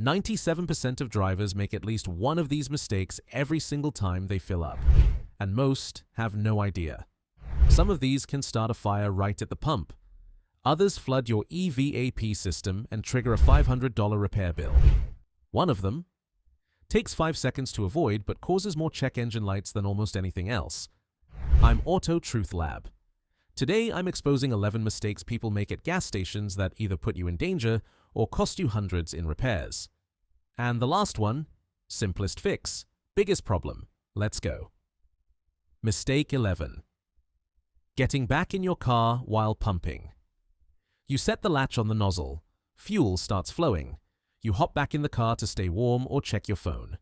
97% of drivers make at least one of these mistakes every single time they fill up, and most have no idea. Some of these can start a fire right at the pump. Others flood your EVAP system and trigger a $500 repair bill. One of them takes 5 seconds to avoid but causes more check engine lights than almost anything else. I'm Auto Truth Lab. Today I'm exposing 11 mistakes people make at gas stations that either put you in danger or cost you hundreds in repairs. And the last one, simplest fix, biggest problem. Let's go. Mistake 11. Getting back in your car while pumping. You set the latch on the nozzle. Fuel starts flowing. You hop back in the car to stay warm or check your phone.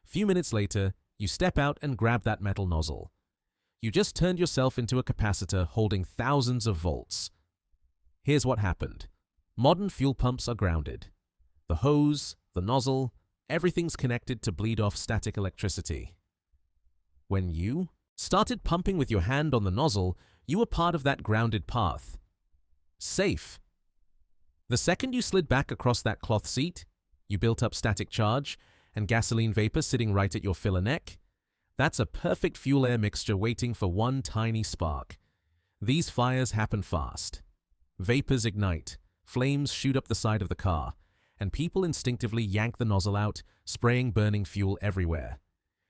Few minutes later, you step out and grab that metal nozzle. You just turned yourself into a capacitor holding thousands of volts. Here's what happened. Modern fuel pumps are grounded. The hose, the nozzle, everything's connected to bleed off static electricity. When you started pumping with your hand on the nozzle, you were part of that grounded path. Safe. The second you slid back across that cloth seat, you built up static charge and gasoline vapor sitting right at your filler neck. That's a perfect fuel-air mixture waiting for one tiny spark. These fires happen fast. Vapors ignite, flames shoot up the side of the car, and people instinctively yank the nozzle out, spraying burning fuel everywhere.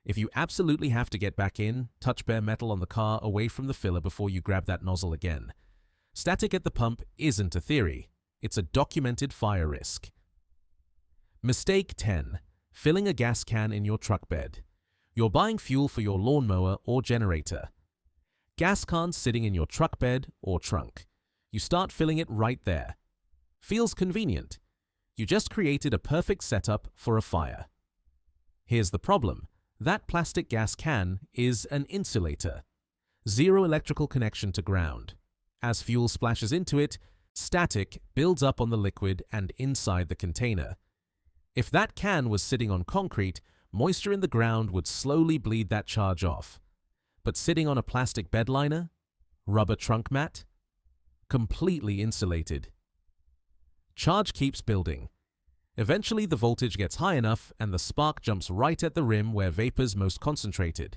If you absolutely have to get back in, touch bare metal on the car away from the filler before you grab that nozzle again. Static at the pump isn't a theory. It's a documented fire risk. Mistake 10. Filling a gas can in your truck bed. You're buying fuel for your lawnmower or generator. Gas cans sitting in your truck bed or trunk. You start filling it right there. Feels convenient. You just created a perfect setup for a fire. Here's the problem. That plastic gas can is an insulator. Zero electrical connection to ground. As fuel splashes into it, static builds up on the liquid and inside the container. If that can was sitting on concrete, moisture in the ground would slowly bleed that charge off. But sitting on a plastic bed liner, rubber trunk mat, completely insulated. Charge keeps building. Eventually the voltage gets high enough and the spark jumps right at the rim where vapor's most concentrated.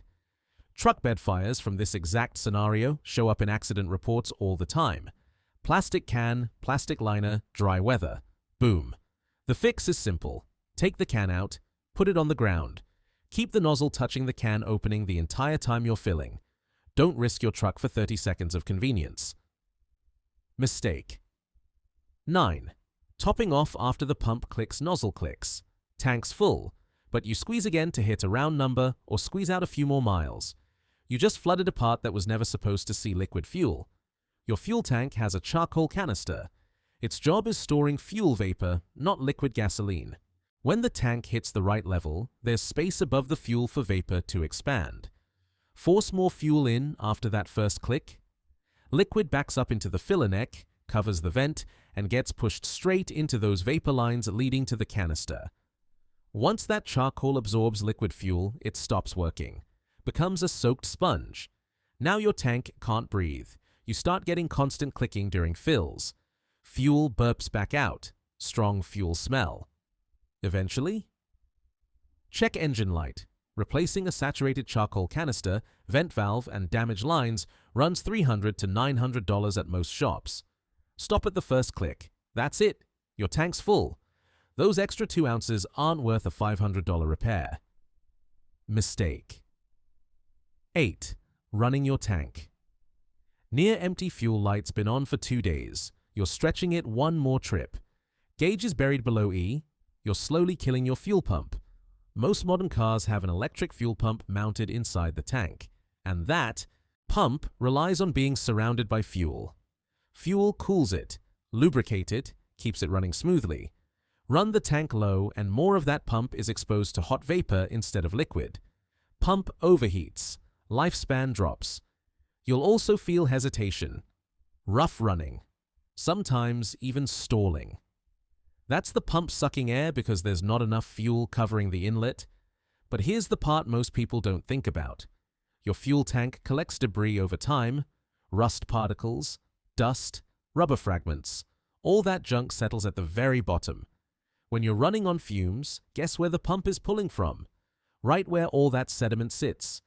Truck bed fires from this exact scenario show up in accident reports all the time. Plastic can, plastic liner, dry weather. Boom. The fix is simple. Take the can out, put it on the ground. Keep the nozzle touching the can opening the entire time you're filling. Don't risk your truck for 30 seconds of convenience. Mistake 9. Topping off after the pump clicks nozzle clicks. Tank's full, but you squeeze again to hit a round number or squeeze out a few more miles. You just flooded a part that was never supposed to see liquid fuel. Your fuel tank has a charcoal canister. Its job is storing fuel vapor, not liquid gasoline. When the tank hits the right level, there's space above the fuel for vapor to expand. Force more fuel in after that first click. Liquid backs up into the filler neck, covers the vent, and gets pushed straight into those vapor lines leading to the canister. Once that charcoal absorbs liquid fuel, it stops working, becomes a soaked sponge. Now your tank can't breathe. You start getting constant clicking during fills. Fuel burps back out, strong fuel smell. Eventually, check engine light. Replacing a saturated charcoal canister, vent valve, and damaged lines runs $300 to $900 at most shops. Stop at the first click. That's it. Your tank's full. Those extra 2 ounces aren't worth a $500 repair. Mistake 8. Running your tank. Near empty fuel light's been on for 2 days. You're stretching it one more trip. Gauge is buried below E. You're slowly killing your fuel pump. Most modern cars have an electric fuel pump mounted inside the tank, and that pump relies on being surrounded by fuel. Fuel cools it, lubricates it, keeps it running smoothly. Run the tank low and more of that pump is exposed to hot vapor instead of liquid. Pump overheats, lifespan drops. You'll also feel hesitation, rough running, sometimes even stalling. That's the pump sucking air because there's not enough fuel covering the inlet. But here's the part most people don't think about. Your fuel tank collects debris over time, rust particles, dust, rubber fragments. All that junk settles at the very bottom. When you're running on fumes, guess where the pump is pulling from? Right where all that sediment sits.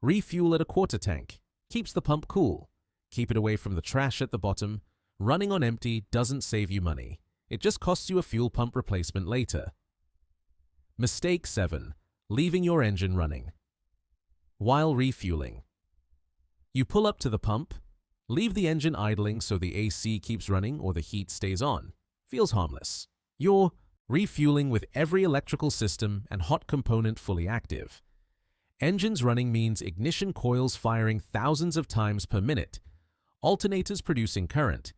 Refuel at a quarter tank. Keeps the pump cool. Keep it away from the trash at the bottom. Running on empty doesn't save you money. It just costs you a fuel pump replacement later. Mistake 7. Leaving your engine running. While refueling. You pull up to the pump, leave the engine idling so the AC keeps running or the heat stays on. Feels harmless. You're refueling with every electrical system and hot component fully active. Engines running means ignition coils firing thousands of times per minute, alternators producing current,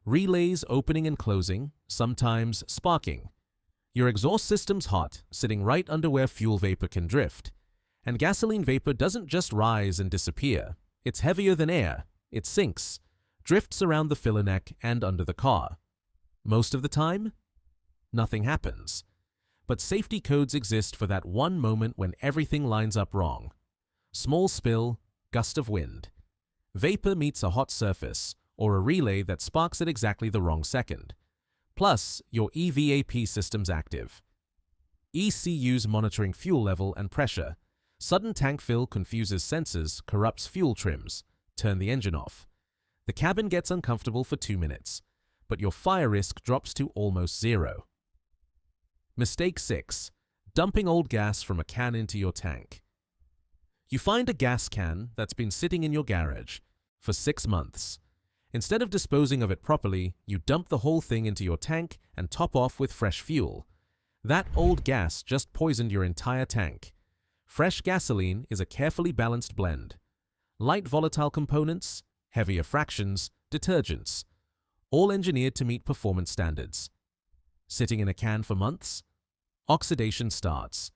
relays opening and closing, sometimes sparking. Your exhaust system's hot, sitting right under where fuel vapor can drift. And gasoline vapor doesn't just rise and disappear. It's heavier than air. It sinks, drifts around the filler neck and under the car. Most of the time, nothing happens. But safety codes exist for that one moment when everything lines up wrong. Small spill, gust of wind. Vapor meets a hot surface, or a relay that sparks at exactly the wrong second. Plus, your EVAP system's active. ECU's monitoring fuel level and pressure. Sudden tank fill confuses sensors, corrupts fuel trims. Turn the engine off. The cabin gets uncomfortable for 2 minutes, but your fire risk drops to almost zero. Mistake 6. Dumping old gas from a can into your tank. You find a gas can that's been sitting in your garage for 6 months. Instead of disposing of it properly, you dump the whole thing into your tank and top off with fresh fuel. That old gas just poisoned your entire tank. Fresh gasoline is a carefully balanced blend. Light volatile components, heavier fractions, detergents. All engineered to meet performance standards. Sitting in a can for months? Oxidation starts.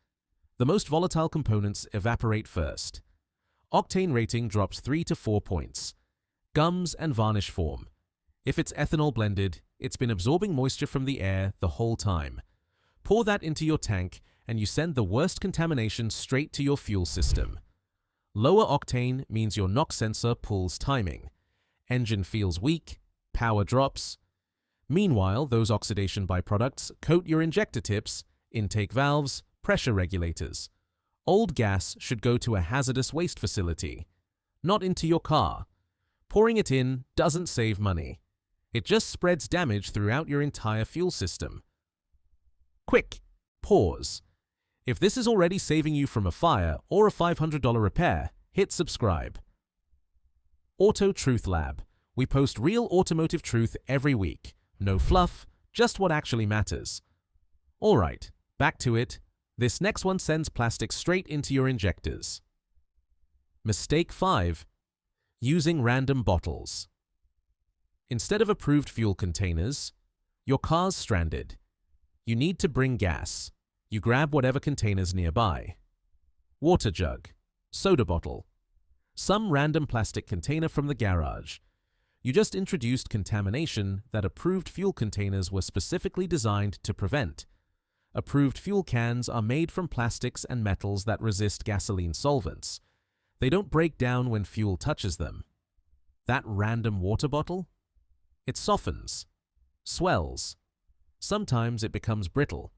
The most volatile components evaporate first. Octane rating drops 3 to 4 points. Gums and varnish form. If it's ethanol blended, it's been absorbing moisture from the air the whole time. Pour that into your tank and you send the worst contamination straight to your fuel system. Lower octane means your knock sensor pulls timing. Engine feels weak, power drops. Meanwhile, those oxidation byproducts coat your injector tips, intake valves, pressure regulators. Old gas should go to a hazardous waste facility, not into your car. Pouring it in doesn't save money. It just spreads damage throughout your entire fuel system. Quick, pause. If this is already saving you from a fire or a $500 repair, hit subscribe. Auto Truth Lab. We post real automotive truth every week. No fluff, just what actually matters. Alright, back to it. This next one sends plastic straight into your injectors. Mistake 5. Using random bottles. Instead of approved fuel containers, your car's stranded. You need to bring gas. You grab whatever containers nearby. Water jug, soda bottle, some random plastic container from the garage. You just introduced contamination that approved fuel containers were specifically designed to prevent. Approved fuel cans are made from plastics and metals that resist gasoline solvents. They don't break down when fuel touches them. That random water bottle? It softens, swells. Sometimes it becomes brittle,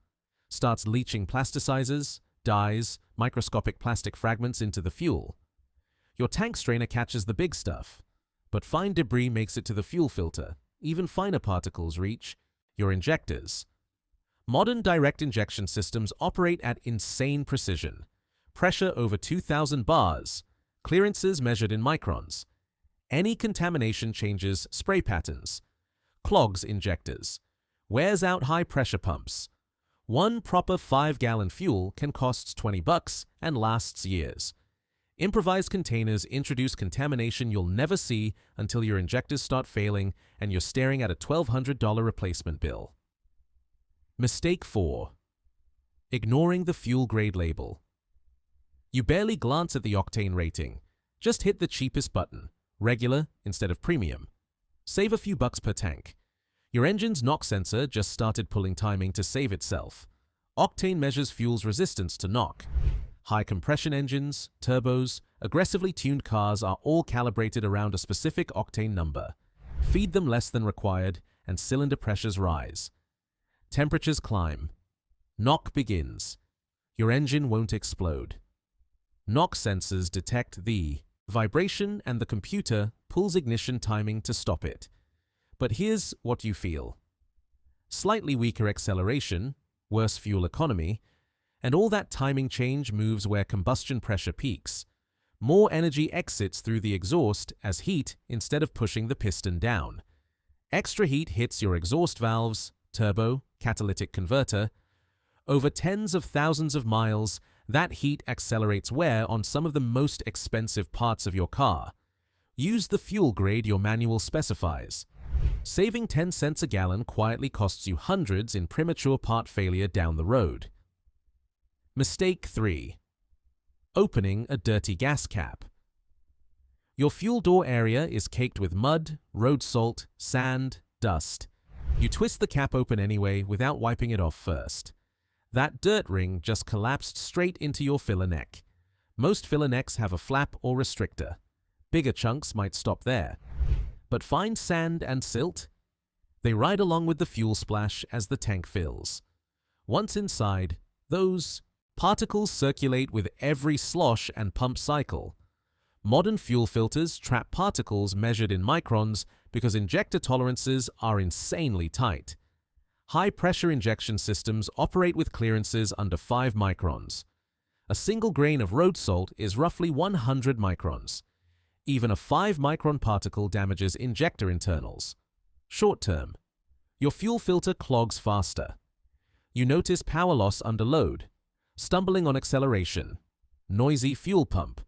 starts leaching plasticizers, dyes, microscopic plastic fragments into the fuel. Your tank strainer catches the big stuff, but fine debris makes it to the fuel filter. Even finer particles reach your injectors. Modern direct injection systems operate at insane precision. Pressure over 2,000 bars, clearances measured in microns. Any contamination changes spray patterns, clogs injectors, wears out high-pressure pumps. One proper 5-gallon fuel can cost $20 and lasts years. Improvised containers introduce contamination you'll never see until your injectors start failing and you're staring at a $1,200 replacement bill. Mistake 4. Ignoring the fuel grade label. You barely glance at the octane rating. Just hit the cheapest button, regular instead of premium. Save a few bucks per tank. Your engine's knock sensor just started pulling timing to save itself. Octane measures fuel's resistance to knock. High compression engines, turbos, aggressively tuned cars are all calibrated around a specific octane number. Feed them less than required and cylinder pressures rise. Temperatures climb. Knock begins. Your engine won't explode. Knock sensors detect the vibration and the computer pulls ignition timing to stop it. But here's what you feel. Slightly weaker acceleration, worse fuel economy, and all that timing change moves where combustion pressure peaks. More energy exits through the exhaust as heat instead of pushing the piston down. Extra heat hits your exhaust valves, turbo, catalytic converter. Over tens of thousands of miles, that heat accelerates wear on some of the most expensive parts of your car. Use the fuel grade your manual specifies. Saving 10 cents a gallon quietly costs you hundreds in premature part failure down the road. Mistake 3. Opening a dirty gas cap. Your fuel door area is caked with mud, road salt, sand, dust. You twist the cap open anyway without wiping it off first. That dirt ring just collapsed straight into your filler neck. Most filler necks have a flap or restrictor. Bigger chunks might stop there. But fine sand and silt? They ride along with the fuel splash as the tank fills. Once inside, those particles circulate with every slosh and pump cycle. Modern fuel filters trap particles measured in microns because injector tolerances are insanely tight. High-pressure injection systems operate with clearances under 5 microns. A single grain of road salt is roughly 100 microns. Even a 5-micron particle damages injector internals. Short term, your fuel filter clogs faster. You notice power loss under load, stumbling on acceleration, noisy fuel pump.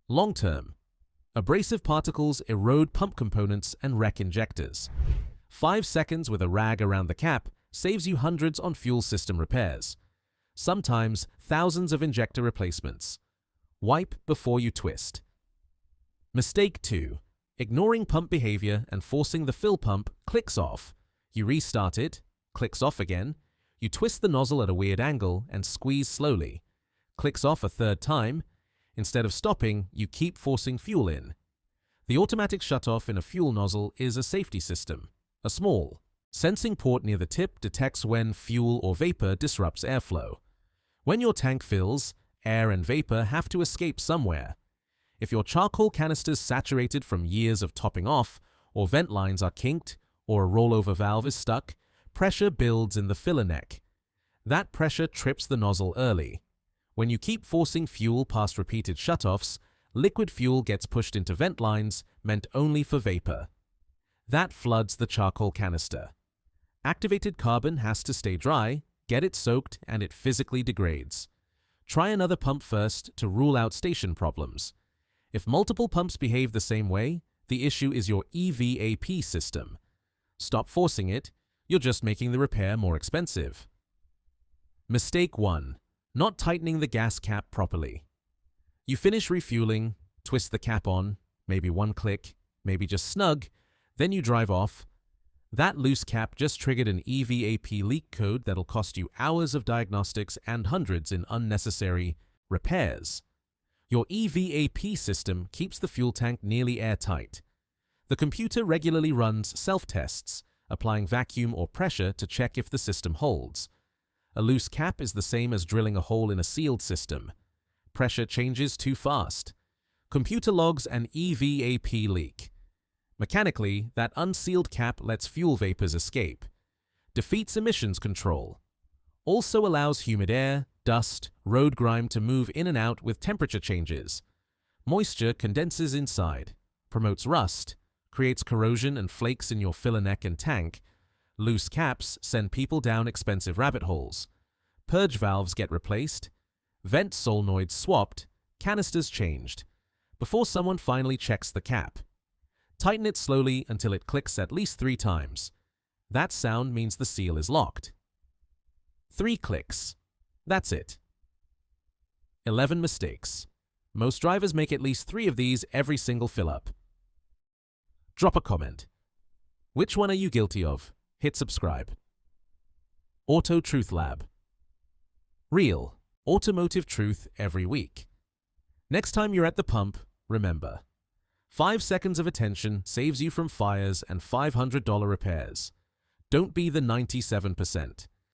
Long term, abrasive particles erode pump components and wreck injectors. 5 seconds with a rag around the cap saves you hundreds on fuel system repairs. Sometimes thousands of injector replacements. Wipe before you twist. Mistake 2. Ignoring pump behavior and forcing the fill pump clicks off. You restart it, clicks off again. You twist the nozzle at a weird angle and squeeze slowly. Clicks off a third time. Instead of stopping, you keep forcing fuel in. The automatic shutoff in a fuel nozzle is a safety system. A small, sensing port near the tip detects when fuel or vapor disrupts airflow. When your tank fills, air and vapor have to escape somewhere. If your charcoal canister's saturated from years of topping off, or vent lines are kinked, or a rollover valve is stuck, pressure builds in the filler neck. That pressure trips the nozzle early. When you keep forcing fuel past repeated shutoffs, liquid fuel gets pushed into vent lines meant only for vapor. That floods the charcoal canister. Activated carbon has to stay dry, get it soaked, and it physically degrades. Try another pump first to rule out station problems. If multiple pumps behave the same way, the issue is your EVAP system. Stop forcing it, you're just making the repair more expensive. Mistake 1. Not tightening the gas cap properly. You finish refueling, twist the cap on, maybe one click, maybe just snug, then you drive off. That loose cap just triggered an EVAP leak code that'll cost you hours of diagnostics and hundreds in unnecessary repairs. Your EVAP system keeps the fuel tank nearly airtight. The computer regularly runs self-tests, applying vacuum or pressure to check if the system holds. A loose cap is the same as drilling a hole in a sealed system. Pressure changes too fast. Computer logs an EVAP leak. Mechanically, that unsealed cap lets fuel vapors escape. Defeats emissions control. Also allows humid air, dust, road grime to move in and out with temperature changes. Moisture condenses inside, promotes rust, creates corrosion and flakes in your filler neck and tank. Loose caps send people down expensive rabbit holes. Purge valves get replaced. Vent solenoids swapped. Canisters changed. Before someone finally checks the cap. Tighten it slowly until it clicks at least 3 times. That sound means the seal is locked. 3 clicks. That's it. 11 mistakes. Most drivers make at least 3 of these every single fill-up. Drop a comment. Which one are you guilty of? Hit subscribe. Auto Truth Lab. Real, automotive truth every week. Next time you're at the pump, remember, 5 seconds of attention saves you from fires and $500 repairs. Don't be the 97%.